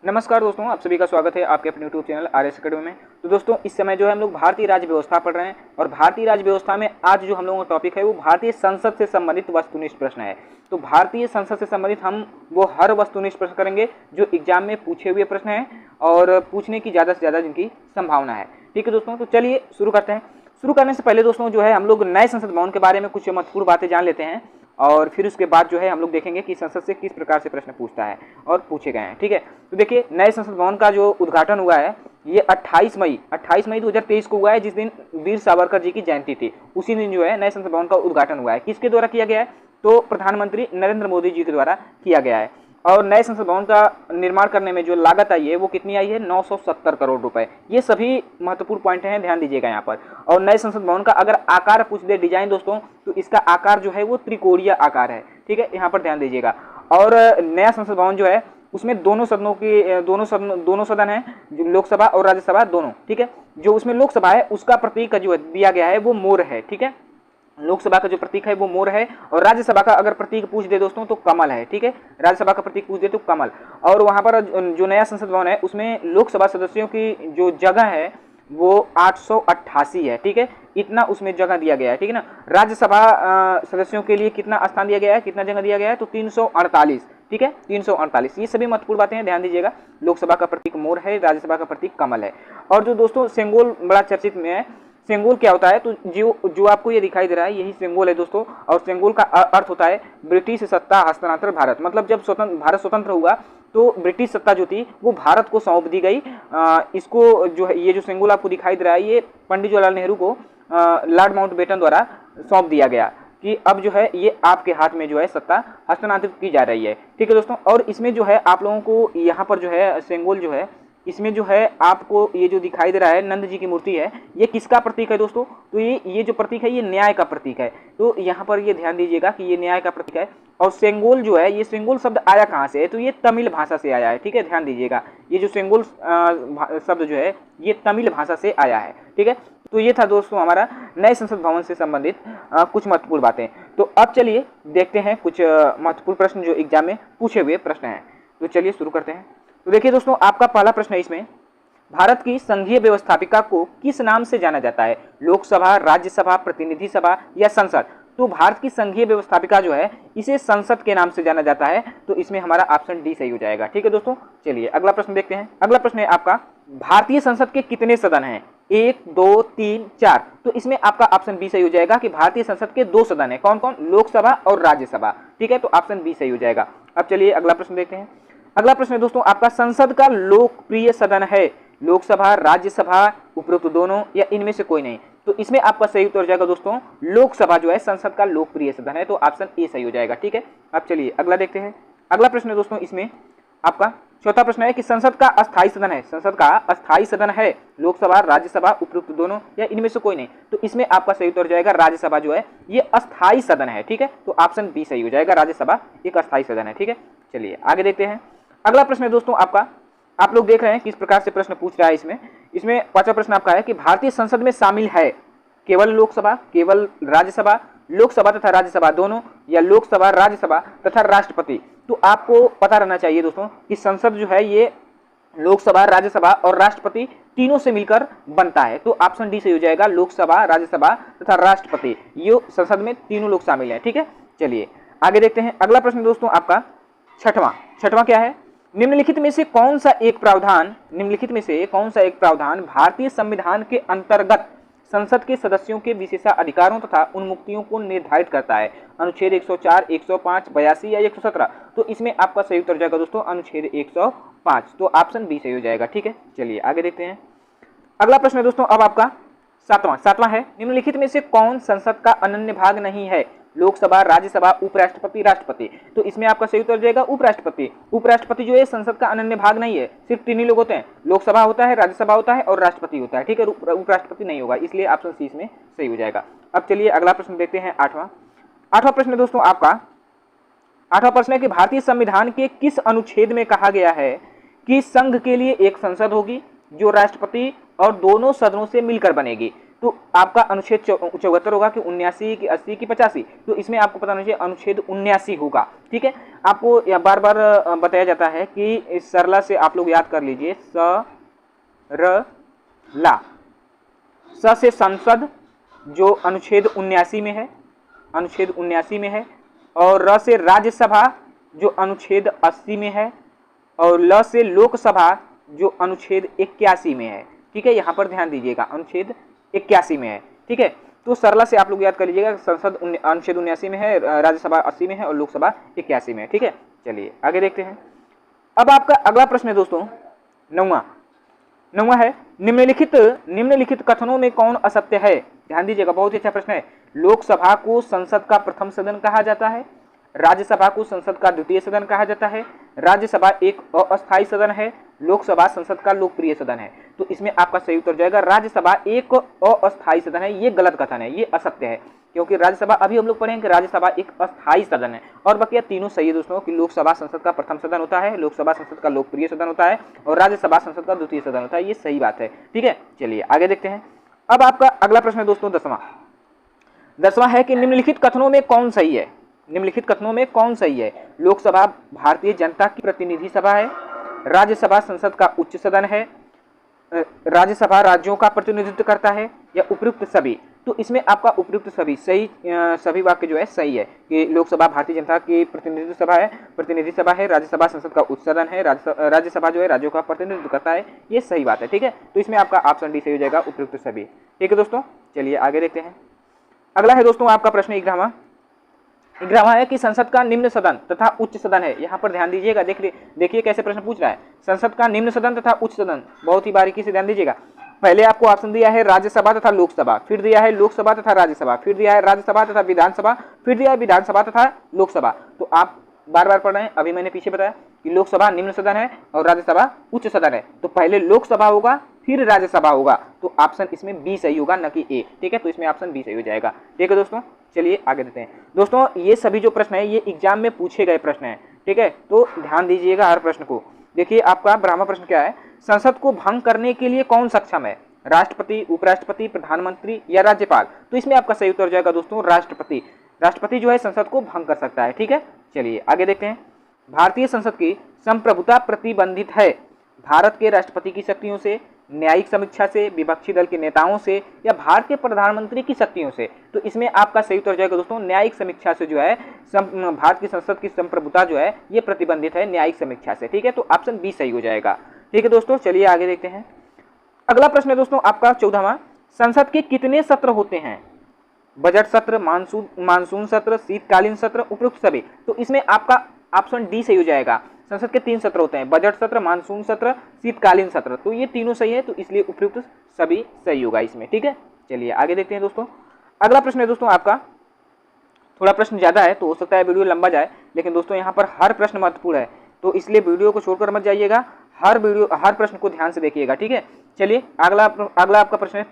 नमस्कार दोस्तों, आप सभी का स्वागत है आपके अपने YouTube channel R S academy में। तो दोस्तों, इस समय जो है हम लोग भारतीय राज्य व्यवस्था पढ़ रहे हैं और भारतीय राज्य व्यवस्था में आज जो हम लोगों का टॉपिक है वो भारतीय संसद से संबंधित वस्तुनिष्ठ प्रश्न है। तो भारतीय संसद से संबंधित हम वो हर वस्तुनिष्ठ प्रश्न करेंगे जो एग्जाम में पूछे हुए प्रश्न हैं और पूछने की ज़्यादा से ज़्यादा जिनकी संभावना है। ठीक है दोस्तों, तो चलिए शुरू करते हैं। शुरू करने से पहले दोस्तों जो है हम लोग नए संसद भवन के बारे में कुछ महत्वपूर्ण बातें जान लेते हैं और फिर उसके बाद जो है हम लोग देखेंगे कि संसद से किस प्रकार से प्रश्न पूछता है और पूछे गए हैं। ठीक है, तो देखिए नए संसद भवन का जो उद्घाटन हुआ है ये 28 मई 2023 को हुआ है, जिस दिन वीर सावरकर जी की जयंती थी। उसी दिन जो है नए संसद भवन का उद्घाटन हुआ है। किसके द्वारा किया गया है? तो प्रधानमंत्री नरेंद्र मोदी जी के द्वारा किया गया है। और नए संसद भवन का निर्माण करने में जो लागत आई है वो कितनी आई है? 970 करोड़ रुपए। ये सभी महत्वपूर्ण पॉइंट हैं, ध्यान दीजिएगा यहाँ पर। और नए संसद भवन का अगर आकार पूछ दे, डिजाइन दोस्तों, तो इसका आकार जो है वो त्रिकोणीय आकार है। ठीक है, यहाँ पर ध्यान दीजिएगा। और नया संसद भवन जो है उसमें दोनों सदन है, लोकसभा और राज्यसभा दोनों। ठीक है, जो उसमें लोकसभा है उसका प्रतीक जो दिया गया है वो मोर है। ठीक है, लोकसभा का जो प्रतीक है वो मोर है और राज्यसभा का अगर प्रतीक पूछ दे दोस्तों तो कमल है। ठीक है, राज्यसभा का प्रतीक पूछ दे तो कमल। और वहां पर जो नया संसद भवन है उसमें लोकसभा सदस्यों की जो जगह है वो 888 है। ठीक है, इतना उसमें जगह दिया गया है। ठीक है ना। राज्यसभा सदस्यों के लिए कितना स्थान दिया गया है, कितना जगह दिया गया है? तो 348। ठीक है, 348। ये सभी महत्वपूर्ण बातें हैं, ध्यान दीजिएगा। लोकसभा का प्रतीक मोर है, राज्यसभा का प्रतीक कमल है। और जो दोस्तों सेंगोल बड़ा चर्चित में है, सेंगोल क्या होता है? तो जो आपको ये दिखाई दे रहा है यही सेंगोल है दोस्तों। और सेंगोल का अर्थ होता है ब्रिटिश सत्ता हस्तांतरण भारत। मतलब जब भारत स्वतंत्र हुआ तो ब्रिटिश सत्ता जो थी वो भारत को सौंप दी गई। इसको जो है ये जो सेंगोल आपको दिखाई दे रहा है ये पंडित जवाहरलाल नेहरू को लॉर्ड माउंटबेटन द्वारा सौंप दिया गया कि अब जो है ये आपके हाथ में जो है सत्ता हस्तांतरित की जा रही है। ठीक है दोस्तों, और इसमें जो है आप लोगों को यहाँ पर जो है सेंगोल जो है इसमें जो है आपको ये जो दिखाई दे रहा है नंद जी की मूर्ति है, ये किसका प्रतीक है दोस्तों? तो ये जो प्रतीक है ये न्याय का प्रतीक है। तो यहाँ पर ये ध्यान दीजिएगा कि ये न्याय का प्रतीक है। और सेंगोल जो है, ये सेंगोल शब्द आया कहाँ से है? तो ये तमिल भाषा से आया है। ठीक है, ध्यान दीजिएगा। ये जो सेंगोल शब्द जो है ये तमिल भाषा से आया है। ठीक है, तो ये था दोस्तों हमारा नए संसद भवन से संबंधित कुछ महत्वपूर्ण बातें। तो अब चलिए देखते हैं कुछ महत्वपूर्ण प्रश्न जो एग्जाम में पूछे हुए प्रश्न हैं। तो चलिए शुरू करते हैं। तो देखिए दोस्तों, आपका पहला प्रश्न है इसमें, भारत की संघीय व्यवस्थापिका को किस नाम से जाना जाता है? लोकसभा, राज्यसभा, प्रतिनिधि सभा या संसद? तो भारत की संघीय व्यवस्थापिका जो है इसे संसद के नाम से जाना जाता है। तो इसमें हमारा ऑप्शन डी सही हो जाएगा। ठीक है दोस्तों, चलिए अगला प्रश्न देखते हैं। अगला प्रश्न है आपका, भारतीय संसद के कितने सदन हैं? 1, 2, 3, 4। तो इसमें आपका ऑप्शन बी सही हो जाएगा कि भारतीय संसद के 2 सदन है। कौन कौन? लोकसभा और राज्यसभा। ठीक है, तो ऑप्शन बी सही हो जाएगा। अब चलिए अगला प्रश्न देखते हैं। अगला प्रश्न है दोस्तों आपका, संसद का लोकप्रिय सदन है लोकसभा, राज्यसभा, उपरोक्त दोनों या इनमें से कोई नहीं? तो इसमें आपका सही उत्तर हो जाएगा दोस्तों लोकसभा जो है संसद का लोकप्रिय सदन है। तो ऑप्शन ए सही हो जाएगा। ठीक है, अब चलिए अगला देखते हैं। अगला प्रश्न है दोस्तों इसमें आपका चौथा प्रश्न है कि संसद का अस्थायी सदन है, संसद का अस्थायी सदन है लोकसभा, राज्यसभा, उपरोक्त दोनों या इनमें से कोई नहीं? तो इसमें आपका सही उत्तर हो जाएगा राज्यसभा जो है ये अस्थायी सदन है। ठीक है, तो ऑप्शन बी सही हो जाएगा, राज्यसभा एक अस्थायी सदन है। ठीक है, चलिए आगे देखते हैं। अगला प्रश्न है दोस्तों आपका, आप लोग देख रहे हैं किस प्रकार से प्रश्न पूछ रहा है इसमें पांचवा प्रश्न आपका है कि भारतीय संसद में शामिल है केवल लोकसभा, केवल राज्यसभा, लोकसभा तथा राज्यसभा दोनों या लोकसभा, राज्यसभा तथा राष्ट्रपति? तो आपको पता रहना चाहिए दोस्तों कि संसद जो है ये लोकसभा, राज्यसभा और राष्ट्रपति तीनों से मिलकर बनता है। तो ऑप्शन डी सही हो जाएगा, लोकसभा, राज्यसभा तथा राष्ट्रपति, ये संसद में तीनों लोग शामिल हैं। ठीक है, चलिए आगे देखते हैं। अगला प्रश्न दोस्तों आपका छठवां क्या है? निम्नलिखित में से कौन सा एक प्रावधान भारतीय संविधान के अंतर्गत संसद के सदस्यों के विशेषाधिकारों तथा उन्मुक्तियों को निर्धारित करता है? अनुच्छेद 104, 105, 82 या 117? तो इसमें आपका सही उत्तर हो जाएगा दोस्तों अनुच्छेद 105। तो ऑप्शन बी सही हो जाएगा। ठीक है, चलिए आगे देखते हैं। अगला प्रश्न है दोस्तों अब आपका सातवां है, निम्नलिखित में से कौन संसद का अनन्य भाग नहीं है? लोकसभा, राज्यसभा, उपराष्ट्रपति, राष्ट्रपति? तो इसमें आपका सही उत्तर हो जाएगा उपराष्ट्रपति। उपराष्ट्रपति जो है संसद का अनन्य भाग नहीं है, सिर्फ 3 ही लोग होते हैं, लोकसभा होता है, राज्यसभा होता है और राष्ट्रपति होता है। ठीक है, उपराष्ट्रपति नहीं होगा, इसलिए ऑप्शन सी इसमें सही हो जाएगा। अब चलिए अगला प्रश्न देखते हैं। आठवां प्रश्न दोस्तों आपका आठवां प्रश्न है कि भारतीय संविधान के किस अनुच्छेद में कहा गया है कि संघ के लिए एक संसद होगी जो राष्ट्रपति और दोनों सदनों से मिलकर बनेगी? तो आपका अनुच्छेद 74 होगा कि 79 की 80 की 85। तो इसमें आपको पता होना चाहिए अनुच्छेद 79 होगा। ठीक है, आपको बार बार बताया जाता है कि इस सरला से आप लोग याद कर लीजिए, ला स से संसद जो अनुच्छेद 79 में है, अनुच्छेद 79 में है, और र से राज्यसभा जो अनुच्छेद 80 में है, और ल से लोकसभा जो अनुच्छेद 81 में है। ठीक है, यहाँ पर ध्यान दीजिएगा, अनुच्छेद 81 में है। ठीक है, तो सरला से आप लोग याद कर लीजिएगा, संसद अनुच्छेद 79 में है, राज्यसभा 80 में है और लोकसभा 81 में है। ठीक है, चलिए आगे देखते हैं। अब आपका अगला प्रश्न है दोस्तों, नौवां है, निम्नलिखित कथनों में कौन असत्य है। ध्यान दीजिएगा, बहुत ही अच्छा प्रश्न है। लोकसभा को संसद का प्रथम सदन कहा जाता है, राज्यसभा को संसद का द्वितीय सदन कहा जाता है, राज्यसभा एक अस्थायी सदन है, लोकसभा संसद का लोकप्रिय सदन है। तो इसमें आपका सही उत्तर जाएगा राज्यसभा एक अस्थायी सदन है। ये गलत कथन है, ये असत्य है, क्योंकि राज्यसभा अभी हम लोग पढ़ेंगे कि राज्यसभा एक अस्थायी सदन है। और बाकी तीनों सही है दोस्तों, कि लोकसभा संसद का प्रथम सदन होता है, लोकसभा संसद का लोकप्रिय सदन होता है, और राज्यसभा संसद का द्वितीय सदन होता है। ये सही बात है। ठीक है, चलिए आगे देखते हैं। अब आपका अगला प्रश्न है दोस्तों, 10वां है कि निम्नलिखित कथनों में कौन सही है। निम्नलिखित कथनों में कौन सही है। लोकसभा भारतीय जनता की प्रतिनिधि सभा है, राज्यसभा संसद का उच्च सदन है, राज्यसभा राज्यों का प्रतिनिधित्व करता है, या उपयुक्त सभी। तो इसमें आपका उपयुक्त सभी सही, सभी वाक्य जो है सही है कि लोकसभा भारतीय जनता की प्रतिनिधि सभा है, राज्यसभा संसद का उच्च सदन है, राज्यसभा जो है राज्यों का प्रतिनिधित्व करता है। ये सही बात है। ठीक है, तो इसमें आपका ऑप्शन डी सही हो जाएगा, उपयुक्त सभी। ठीक है दोस्तों, चलिए आगे देखते हैं। अगला है दोस्तों आपका प्रश्न 11वां है कि संसद का निम्न सदन तथा उच्च सदन है। यहाँ पर ध्यान दीजिएगा, देखिए कैसे प्रश्न पूछ रहा है। संसद का निम्न सदन तथा उच्च सदन, बहुत ही बारीकी से ध्यान दीजिएगा। पहले आपको ऑप्शन दिया है राज्यसभा तथा लोकसभा, फिर दिया है लोकसभा तथा राज्यसभा, फिर दिया है राज्यसभा तथा विधानसभा, फिर दिया है विधानसभा तथा लोकसभा। तो आप बार बार पढ़ रहे हैं, अभी मैंने पीछे बताया कि लोकसभा निम्न सदन है और राज्यसभा उच्च सदन है। तो पहले लोकसभा होगा फिर राज्यसभा होगा। तो ऑप्शन इसमें बी सही होगा, न कि ए। ठीक है, तो इसमें ऑप्शन बी सही हो जाएगा। ठीक है दोस्तों, चलिए आगे देते हैं। दोस्तों ये सभी जो प्रश्न है ये एग्जाम में पूछे गए प्रश्न है। ठीक है, तो ध्यान दीजिएगा हर प्रश्न को। देखिए आपका 12वां प्रश्न क्या है, संसद को भंग करने के लिए कौन सक्षम है। राष्ट्रपति, उपराष्ट्रपति, प्रधानमंत्री या राज्यपाल। तो इसमें आपका सही उत्तर जाएगा दोस्तों राष्ट्रपति। राष्ट्रपति जो है संसद को भंग कर सकता है। ठीक है, चलिए आगे देखते हैं। भारतीय संसद की संप्रभुता प्रतिबंधित है। भारत के राष्ट्रपति की शक्तियों से, न्यायिक समीक्षा से, विपक्षी दल के नेताओं से, या भारत के प्रधानमंत्री की शक्तियों से। तो इसमें आपका सही उत्तर जाएगा दोस्तों न्यायिक समीक्षा से जो है भारत की संसद की संप्रभुता जो है ये प्रतिबंधित है न्यायिक समीक्षा से। ठीक है, तो ऑप्शन बी सही हो जाएगा। ठीक है दोस्तों, चलिए आगे देखते हैं। अगला प्रश्न है दोस्तों आपका 14वां, संसद के कितने सत्र होते हैं। बजट सत्र, मानसून सत्र, शीतकालीन सत्र, उपयुक्त सभी। तो इसमें आपका ऑप्शन डी सही हो जाएगा। संसद के 3 सत्र होते हैं, बजट सत्र, मानसून सत्र, शीतकालीन सत्र। तो ये तीनों सही है, तो इसलिए उपयुक्त सभी सही होगा इसमें। ठीक है, चलिए आगे देखते हैं दोस्तों। अगला प्रश्न है दोस्तों आपका, थोड़ा प्रश्न ज्यादा है तो हो सकता है वीडियो लंबा जाए, लेकिन दोस्तों यहाँ पर हर प्रश्न महत्वपूर्ण है, तो इसलिए वीडियो को छोड़कर मत जाइएगा, हर प्रश्न को ध्यान से देखिएगा। ठीक है, चलिए अगला आपका प्रश्न है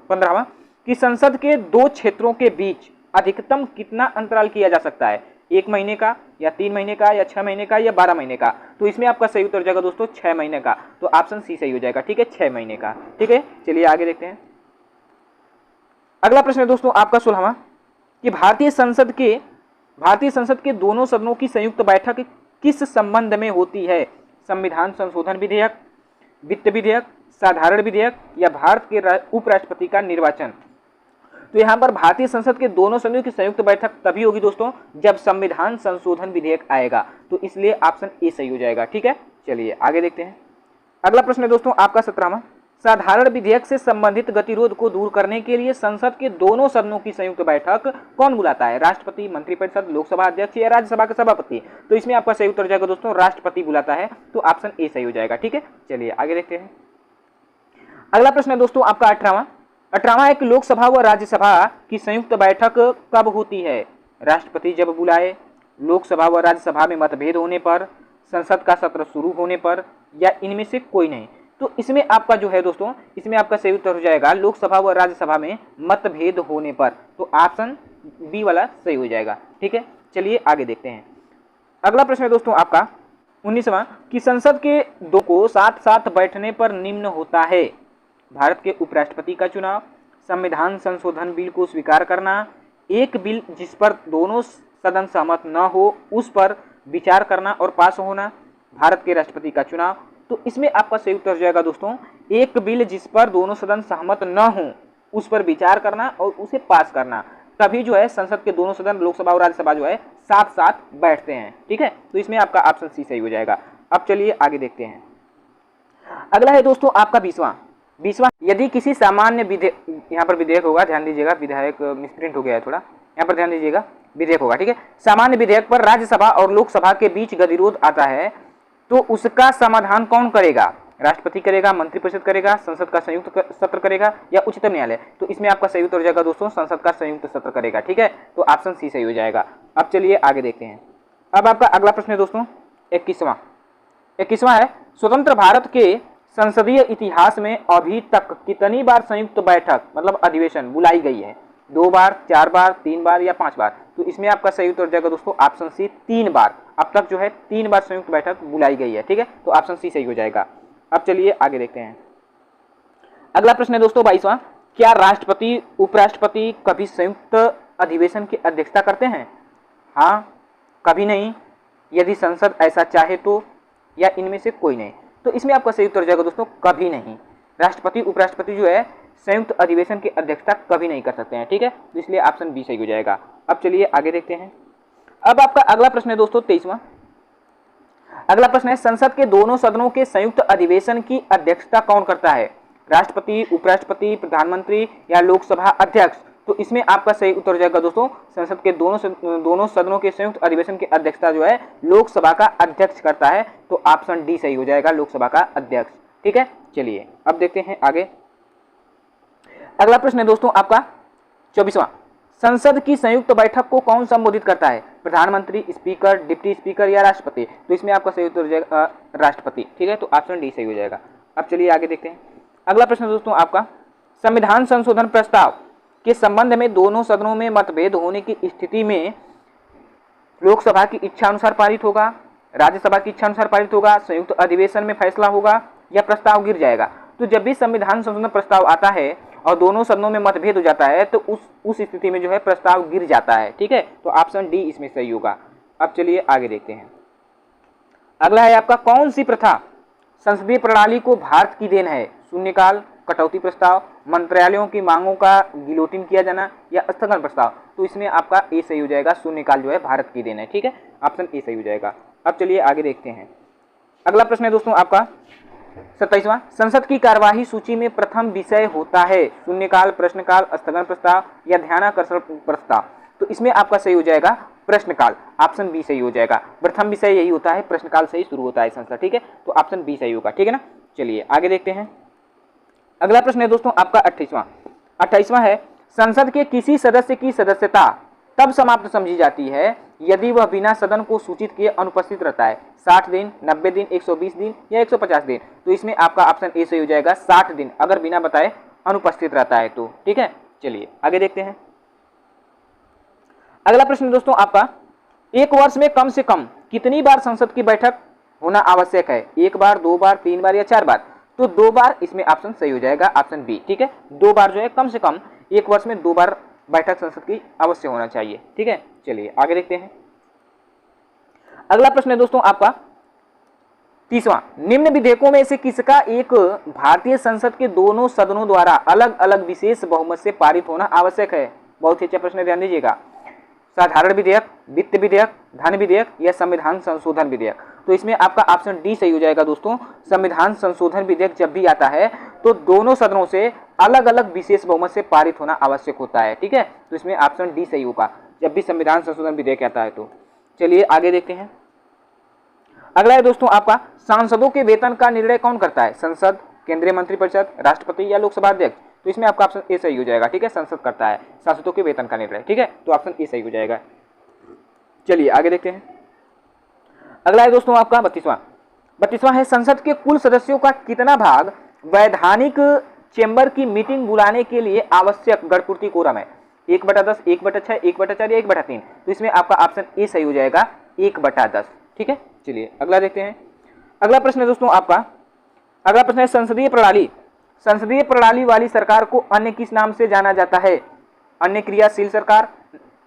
15वां कि संसद के 2 क्षेत्रों के बीच अधिकतम कितना अंतराल किया जा सकता है। 1 महीने का, या 3 महीने का, या 6 महीने का, या 12 महीने का। तो इसमें आपका सही उत्तर जाएगा दोस्तों 6 महीने का। तो ऑप्शन सी सही हो जाएगा। ठीक है, 6 महीने का। ठीक है, चलिए आगे देखते हैं। अगला प्रश्न है दोस्तों आपका 16वां कि भारतीय संसद के दोनों सदनों की संयुक्त बैठक किस संबंध में होती है। संविधान संशोधन विधेयक, वित्त विधेयक, साधारण विधेयक, या भारत के उपराष्ट्रपति का निर्वाचन। तो यहाँ पर भारतीय संसद के दोनों सदनों की संयुक्त बैठक तभी होगी दोस्तों जब संविधान संशोधन विधेयक आएगा। तो इसलिए ऑप्शन ए सही हो जाएगा। ठीक है, चलिए आगे देखते हैं। अगला प्रश्न है दोस्तों आपका 17वां, साधारण विधेयक से संबंधित गतिरोध को दूर करने के लिए संसद के दोनों सदनों की संयुक्त बैठक कौन बुलाता है। राष्ट्रपति, मंत्रिपरिषद, लोकसभा अध्यक्ष, या राज्यसभा के सभापति। तो इसमें आपका सही उत्तर जाएगा दोस्तों राष्ट्रपति बुलाता है। तो ऑप्शन ए सही हो जाएगा। ठीक है, चलिए आगे देखते हैं। अगला प्रश्न है दोस्तों आपका 18वां है कि लोकसभा व राज्यसभा की संयुक्त बैठक कब होती है। राष्ट्रपति जब बुलाए, लोकसभा व राज्यसभा में मतभेद होने पर, संसद का सत्र शुरू होने पर, या इनमें से कोई नहीं। तो इसमें आपका जो है दोस्तों, इसमें आपका सही उत्तर हो जाएगा लोकसभा व राज्यसभा में मतभेद होने पर। तो ऑप्शन बी वाला सही हो जाएगा। ठीक है, चलिए आगे देखते हैं। अगला प्रश्न है दोस्तों आपका 19वां कि संसद के दो को साथ साथ बैठने पर निम्न होता है। भारत के उपराष्ट्रपति का चुनाव, संविधान संशोधन बिल को स्वीकार करना, एक बिल जिस पर दोनों सदन सहमत न हो उस पर विचार करना और पास होना, भारत के राष्ट्रपति का चुनाव। तो इसमें आपका सही उत्तर हो जाएगा दोस्तों, एक बिल जिस पर दोनों सदन सहमत न हो उस पर विचार करना और उसे पास करना, तभी जो है संसद के दोनों सदन लोकसभा और राज्यसभा जो है साथ साथ बैठते हैं। ठीक है, तो इसमें आपका ऑप्शन सी सही हो जाएगा। अब चलिए आगे देखते हैं। अगला है दोस्तों आपका 20वां, यदि किसी सामान्य विधेयक, यहाँ पर विधेयक होगा, ध्यान दीजिएगा, विधायक मिसप्रिंट हो गया है थोड़ा, यहाँ पर ध्यान दीजिएगा, विधेयक होगा। ठीक है, सामान्य विधेयक पर राज्यसभा और लोकसभा के बीच गतिरोध आता है तो उसका समाधान कौन करेगा? राष्ट्रपति करेगा, मंत्रिपरिषद करेगा, संसद का संयुक्त सत्र करेगा या उच्चतम न्यायालय? तो इसमें आपका सही उत्तर हो जाएगा दोस्तों, संसद का संयुक्त सत्र करेगा। ठीक है, तो ऑप्शन सी सही हो जाएगा। अब चलिए आगे देखते हैं। अब आपका अगला प्रश्न है दोस्तों 21वां है, स्वतंत्र भारत के संसदीय इतिहास में अभी तक कितनी बार संयुक्त बैठक मतलब अधिवेशन बुलाई गई है? 2 बार, 4 बार, 3 बार या 5 बार? तो इसमें आपका सही उत्तर हो जाएगा दोस्तों ऑप्शन सी 3 बार। अब तक जो है 3 बार संयुक्त बैठक बुलाई गई है। ठीक है, तो ऑप्शन सी सही हो जाएगा। अब चलिए आगे देखते हैं। अगला प्रश्न है दोस्तों 22वां, क्या राष्ट्रपति उपराष्ट्रपति कभी संयुक्त अधिवेशन की अध्यक्षता करते हैं? हाँ, कभी नहीं, यदि संसद ऐसा चाहे तो, या इनमें से कोई नहीं? तो इसमें आपका सही उत्तर हो जाएगा दोस्तों कभी नहीं। राष्ट्रपति उपराष्ट्रपति जो है संयुक्त अधिवेशन की अध्यक्षता कभी नहीं कर सकते हैं। ठीक है, तो इसलिए ऑप्शन बी सही हो जाएगा। अब चलिए आगे देखते हैं। अब आपका अगला प्रश्न है दोस्तों 23वां। अगला प्रश्न है, संसद के दोनों सदनों के संयुक्त अधिवेशन की अध्यक्षता कौन करता है? राष्ट्रपति, उपराष्ट्रपति, प्रधानमंत्री या लोकसभा अध्यक्ष? तो इसमें आपका सही उत्तर हो जाएगा दोस्तों, संसद के दोनों सदनों के संयुक्त अधिवेशन की अध्यक्षता जो है लोकसभा का अध्यक्ष करता है। तो ऑप्शन डी सही हो जाएगा, लोकसभा का अध्यक्ष। ठीक है, चलिए अब देखते हैं आगे। अगला प्रश्न है दोस्तों आपका 24वां, संसद की संयुक्त बैठक को कौन संबोधित करता है? प्रधानमंत्री, स्पीकर, डिप्टी स्पीकर या राष्ट्रपति? तो इसमें आपका सही उत्तर हो जाएगा राष्ट्रपति। ठीक है, तो ऑप्शन डी सही हो जाएगा। अब चलिए आगे देखते हैं। अगला प्रश्न दोस्तों आपका, संविधान संशोधन प्रस्ताव के संबंध में दोनों सदनों में मतभेद होने की स्थिति में लोकसभा की इच्छा अनुसार पारित होगा, राज्यसभा की इच्छा अनुसार पारित होगा, संयुक्त अधिवेशन में फैसला होगा या प्रस्ताव गिर जाएगा? तो जब भी संविधान संशोधन प्रस्ताव आता है और दोनों सदनों में मतभेद हो जाता है तो उस स्थिति में जो है प्रस्ताव गिर जाता है। ठीक है, तो ऑप्शन डी इसमें सही होगा। अब चलिए आगे देखते हैं। अगला है आपका, कौन सी प्रथा संसदीय प्रणाली को भारत की देन है? शून्यकाल, कटौती प्रस्ताव, मंत्रालयों की मांगों का गिलोटिन किया जाना या स्थगन प्रस्ताव? तो इसमें आपका ए सही हो जाएगा, शून्यकाल जो है भारत की देन है। ठीक है, ऑप्शन ए सही हो जाएगा। अब चलिए आगे देखते हैं। अगला प्रश्न है दोस्तों आपका 27वां, संसद की कार्यवाही सूची में प्रथम विषय होता है शून्यकाल, प्रश्नकाल, स्थगन प्रस्ताव या ध्यानाकर्षण प्रस्ताव? तो इसमें आपका सही हो जाएगा प्रश्नकाल, ऑप्शन बी सही हो जाएगा। प्रथम विषय यही होता है, प्रश्नकाल से ही शुरू होता है संसद। ठीक है, तो ऑप्शन बी सही होगा। ठीक है ना, चलिए आगे देखते हैं। अगला प्रश्न है दोस्तों आपका 28वां है, संसद के किसी सदस्य की सदस्यता तब समाप्त समझी जाती है यदि वह बिना सदन को सूचित किए अनुपस्थित रहता है? 60 दिन, 90 दिन, 120 दिन या 150 दिन? तो इसमें आपका ऑप्शन ए सही हो जाएगा, 60 दिन, अगर बिना बताए अनुपस्थित रहता है तो। ठीक है, चलिए आगे देखते हैं। अगला प्रश्न दोस्तों आपका, एक वर्ष में कम से कम कितनी बार संसद की बैठक होना आवश्यक है? 1 बार, 2 बार, 3 बार या 4 बार? तो 2 बार इसमें ऑप्शन सही हो जाएगा, ऑप्शन बी। ठीक है, 2 बार जो है कम से कम एक वर्ष में 2 बार बैठक संसद की अवश्य होना चाहिए। ठीक है, चलिए आगे देखते हैं। अगला प्रश्न है दोस्तों आपका 30वां, निम्न विधेयकों में से किसका एक भारतीय संसद के दोनों सदनों द्वारा अलग अलग विशेष बहुमत से पारित होना आवश्यक है? बहुत ही अच्छा प्रश्न, ध्यान दीजिएगा। साधारण विधेयक, वित्त विधेयक, धन विधेयक या संविधान संशोधन विधेयक? तो इसमें आपका ऑप्शन डी सही हो जाएगा दोस्तों, संविधान संशोधन विधेयक जब भी आता है तो दोनों सदनों से अलग अलग विशेष बहुमत से पारित होना आवश्यक होता है। ठीक है, तो इसमें ऑप्शन डी सही होगा जब भी संविधान संशोधन विधेयक आता है तो। चलिए आगे देखते हैं। अगला है दोस्तों आपका, सांसदों के वेतन का निर्णय कौन करता है? संसद, केंद्रीय मंत्रिपरिषद, राष्ट्रपति या लोकसभा अध्यक्ष? तो इसमें आपका ऑप्शन ए सही हो जाएगा। ठीक है, संसद करता है सांसदों के वेतन का निर्णय। ठीक है, तो ऑप्शन ए सही हो जाएगा। चलिए आगे देखते हैं। अगला है दोस्तों आपका 32वां है, संसद के कुल सदस्यों का कितना भाग वैधानिक चेंबर की मीटिंग बुलाने के लिए आवश्यक गणपूर्ति कोरम है? 1/10, 1/6, 1/4 या 1/3? तो इसमें आपका ऑप्शन ए सही हो जाएगा, 1/10। ठीक है, चलिए अगला देखते हैं। अगला प्रश्न है दोस्तों आपका, अगला प्रश्न है, संसदीय प्रणाली संसदीय प्रणाली वाली सरकार को अन्य किस नाम से जाना जाता है? अन्य क्रियाशील सरकार,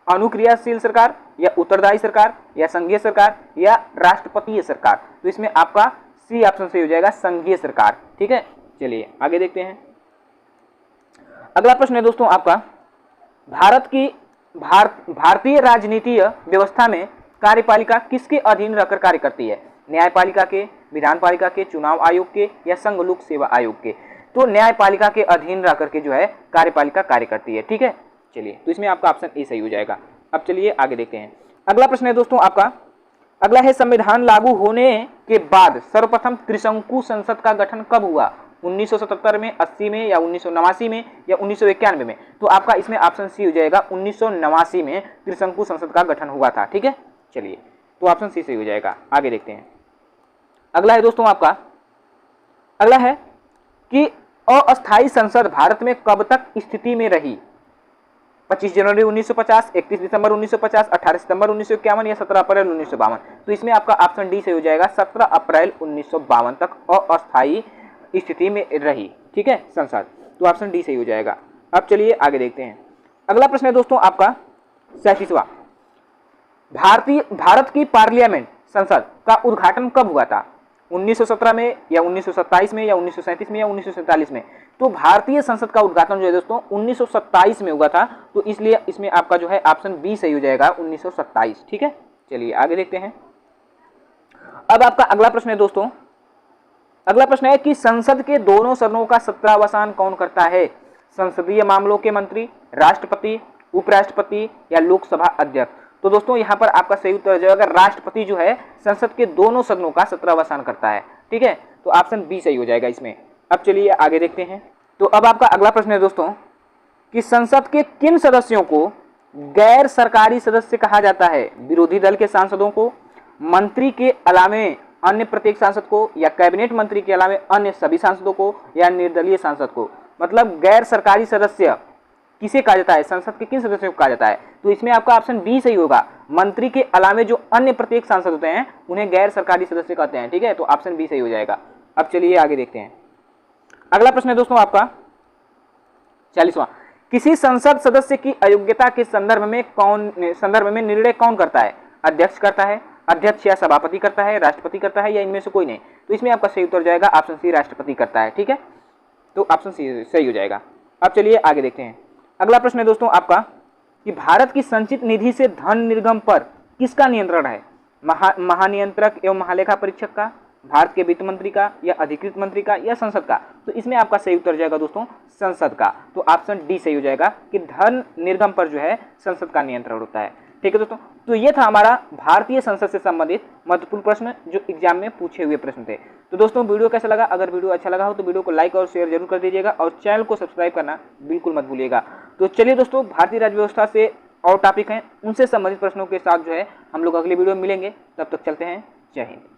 अनुक्रियाशील सरकार, या उत्तरदायी सरकार, या संघीय सरकार, या राष्ट्रपतीय सरकार? तो इसमें आपका सी ऑप्शन सही हो जाएगा, संघीय सरकार। ठीक है, चलिए आगे देखते हैं। अगला प्रश्न है दोस्तों आपका, भारतीय राजनीतिक व्यवस्था में कार्यपालिका किसके अधीन रहकर कार्य करती है? न्यायपालिका के, विधानपालिका के, चुनाव आयोग के, या संघ लोक सेवा आयोग के? तो न्यायपालिका के अधीन रह करके जो है कार्यपालिका कार्य करती है। ठीक है, चलिए तो इसमें आपका ऑप्शन ए सही हो जाएगा। अब चलिए आगे देखते हैं। अगला प्रश्न है दोस्तों आपका, अगला है संविधान लागू होने के बाद सर्वप्रथम त्रिशंकु संसद का गठन कब हुआ? 1977 में, 80 में, या 1989 में, या 1991 में? तो आपका इसमें ऑप्शन सी हो जाएगा, 1989 में त्रिशंकु संसद का गठन हुआ था। ठीक है, चलिए तो ऑप्शन सी सही हो जाएगा। आगे देखते हैं। अगला है दोस्तों आपका, अगला है कि अस्थायी संसद भारत में कब तक स्थिति में रही? 25 जनवरी 1950, 31 दिसंबर 1950, 18 सितंबर 1951, या 17 अप्रैल 1952? तो इसमें आपका ऑप्शन डी सही हो जाएगा, 17 अप्रैल 1952 तक अस्थायी स्थिति में रही। ठीक है, संसद। तो ऑप्शन डी सही हो जाएगा। अब चलिए आगे देखते हैं। अगला प्रश्न है दोस्तों आपका 37वां, भारत की पार्लियामेंट संसद का उद्घाटन कब हुआ था? 1917 में, या 1927 में, या 1937 में, या 1947 में? तो भारतीय संसद का उद्घाटन जो है दोस्तों 1927 में हुआ था। तो इसलिए इसमें आपका जो है ऑप्शन बी सही हो जाएगा, 1927। ठीक है, चलिए आगे देखते हैं। अब आपका अगला प्रश्न है दोस्तों, अगला प्रश्न है कि संसद के दोनों सदनों का सत्रावसान कौन करता है? संसदीय मामलों के मंत्री, राष्ट्रपति, उपराष्ट्रपति, या लोकसभा अध्यक्ष? तो दोस्तों यहाँ पर आपका सही उत्तर जो है, राष्ट्रपति जो है संसद के दोनों सदनों का सत्रावसान करता है। ठीक है, तो ऑप्शन बी सही हो जाएगा इसमें। अब चलिए आगे देखते हैं। तो अब आपका अगला प्रश्न है दोस्तों कि संसद के किन सदस्यों को गैर सरकारी सदस्य कहा जाता है? विरोधी दल के सांसदों को, मंत्री के अलावे अन्य प्रत्येक सांसद को, या कैबिनेट मंत्री के अलावे अन्य सभी सांसदों को, या निर्दलीय सांसद को? मतलब गैर सरकारी सदस्य किसे कहा जाता है? संसद के किन सदस्यों को कहा जाता है? तो इसमें आपका ऑप्शन बी सही होगा, मंत्री के अलावे जो अन्य प्रत्येक सांसद होते हैं उन्हें गैर सरकारी सदस्य कहते हैं। ठीक है, तो ऑप्शन बी सही हो जाएगा। अब चलिए आगे देखते हैं। अगला प्रश्न है दोस्तों आपका 40वां, किसी संसद सदस्य की अयोग्यता के संदर्भ में निर्णय कौन करता है? अध्यक्ष करता है, अध्यक्ष या सभापति करता है, राष्ट्रपति करता है, या इनमें से कोई नहीं? तो इसमें आपका सही उत्तर जाएगा ऑप्शन सी, राष्ट्रपति करता है। ठीक है, तो ऑप्शन सी सही हो जाएगा। अब चलिए आगे देखते हैं। अगला प्रश्न है दोस्तों आपका कि भारत की संचित निधि से धन निर्गम पर किसका नियंत्रण है? महानियंत्रक एवं महालेखा परीक्षक का, भारत के वित्त मंत्री का, या अधिकृत मंत्री का, या संसद का? तो इसमें आपका सही उत्तर जाएगा दोस्तों संसद का। तो ऑप्शन डी सही हो जाएगा कि धन निर्गम पर जो है संसद का नियंत्रण होता है। ठीक है दोस्तों, तो ये था हमारा भारतीय संसद से संबंधित महत्वपूर्ण प्रश्न जो एग्जाम में पूछे हुए प्रश्न थे। तो दोस्तों वीडियो कैसा लगा? अगर वीडियो अच्छा लगा हो तो वीडियो को लाइक और शेयर जरूर कर दीजिएगा, और चैनल को सब्सक्राइब करना बिल्कुल मत भूलिएगा। तो चलिए दोस्तों, भारतीय राज्य व्यवस्था से और टॉपिक हैं उनसे संबंधित प्रश्नों के साथ जो है हम लोग अगले वीडियो में मिलेंगे। तब तक चलते हैं, जय हिंद।